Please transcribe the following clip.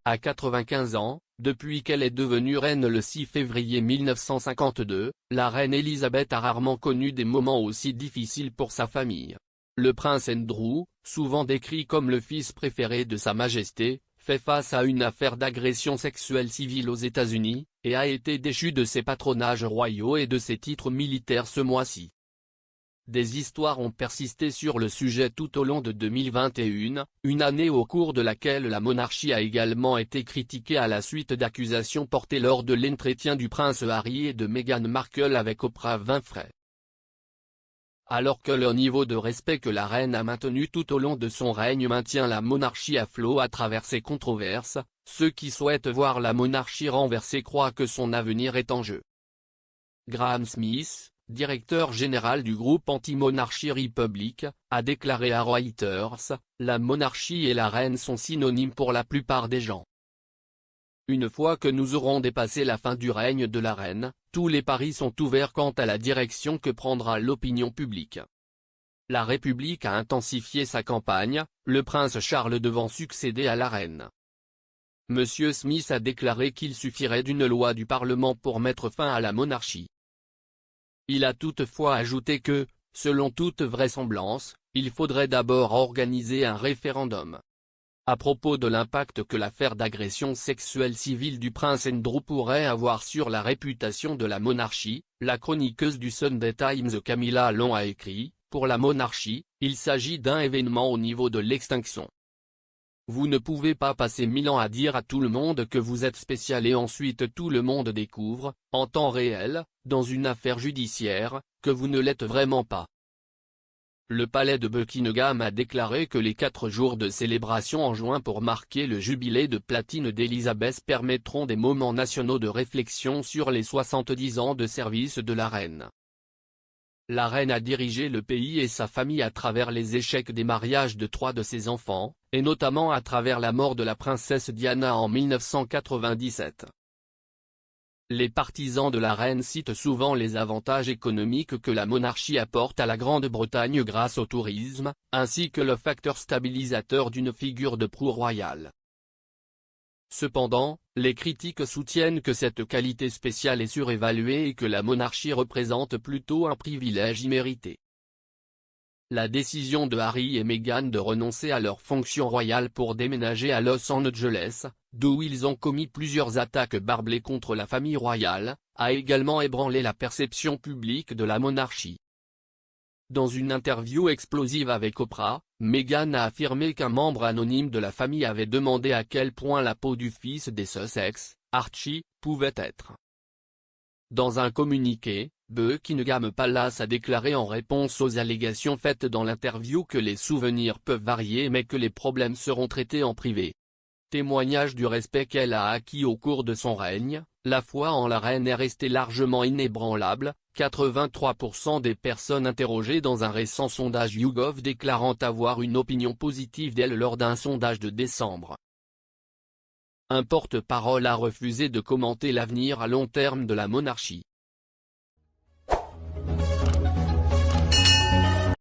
à 95 ans, depuis qu'elle est devenue reine le 6 février 1952, la reine Elisabeth a rarement connu des moments aussi difficiles pour sa famille. Le prince Andrew, souvent décrit comme le fils préféré de Sa Majesté, fait face à une affaire d'agression sexuelle civile aux États-Unis, et a été déchu de ses patronages royaux et de ses titres militaires ce mois-ci. Des histoires ont persisté sur le sujet tout au long de 2021, une année au cours de laquelle la monarchie a également été critiquée à la suite d'accusations portées lors de l'entretien du prince Harry et de Meghan Markle avec Oprah Winfrey. Alors que le niveau de respect que la reine a maintenu tout au long de son règne maintient la monarchie à flot à travers ces controverses, ceux qui souhaitent voir la monarchie renversée croient que son avenir est en jeu. Graham Smith, directeur général du groupe anti-monarchie Republic, a déclaré à Reuters, « La monarchie et la reine sont synonymes pour la plupart des gens. Une fois que nous aurons dépassé la fin du règne de la reine, tous les paris sont ouverts quant à la direction que prendra l'opinion publique. » La République a intensifié sa campagne, le prince Charles devant succéder à la reine. Monsieur Smith a déclaré qu'il suffirait d'une loi du Parlement pour mettre fin à la monarchie. Il a toutefois ajouté que, selon toute vraisemblance, il faudrait d'abord organiser un référendum. À propos de l'impact que l'affaire d'agression sexuelle civile du prince Andrew pourrait avoir sur la réputation de la monarchie, la chroniqueuse du Sunday Times Camilla Long a écrit, « Pour la monarchie, il s'agit d'un événement au niveau de l'extinction. Vous ne pouvez pas passer 1000 ans à dire à tout le monde que vous êtes spécial et ensuite tout le monde découvre, en temps réel, dans une affaire judiciaire, que vous ne l'êtes vraiment pas. » Le palais de Buckingham a déclaré que les 4 jours de célébration en juin pour marquer le jubilé de platine d'Élisabeth permettront des moments nationaux de réflexion sur les 70 ans de service de la reine. La reine a dirigé le pays et sa famille à travers les échecs des mariages de 3 de ses enfants, et notamment à travers la mort de la princesse Diana en 1997. Les partisans de la reine citent souvent les avantages économiques que la monarchie apporte à la Grande-Bretagne grâce au tourisme, ainsi que le facteur stabilisateur d'une figure de proue royale. Cependant, les critiques soutiennent que cette qualité spéciale est surévaluée et que la monarchie représente plutôt un privilège immérité. La décision de Harry et Meghan de renoncer à leurs fonctions royales pour déménager à Los Angeles, d'où ils ont commis plusieurs attaques barbelées contre la famille royale, a également ébranlé la perception publique de la monarchie. Dans une interview explosive avec Oprah, Meghan a affirmé qu'un membre anonyme de la famille avait demandé à quel point la peau du fils des Sussex, Archie, pouvait être. Dans un communiqué, Buckingham Palace a déclaré en réponse aux allégations faites dans l'interview que les souvenirs peuvent varier mais que les problèmes seront traités en privé. Témoignage du respect qu'elle a acquis au cours de son règne, la foi en la reine est restée largement inébranlable, 83% des personnes interrogées dans un récent sondage YouGov déclarant avoir une opinion positive d'elle lors d'un sondage de décembre. Un porte-parole a refusé de commenter l'avenir à long terme de la monarchie.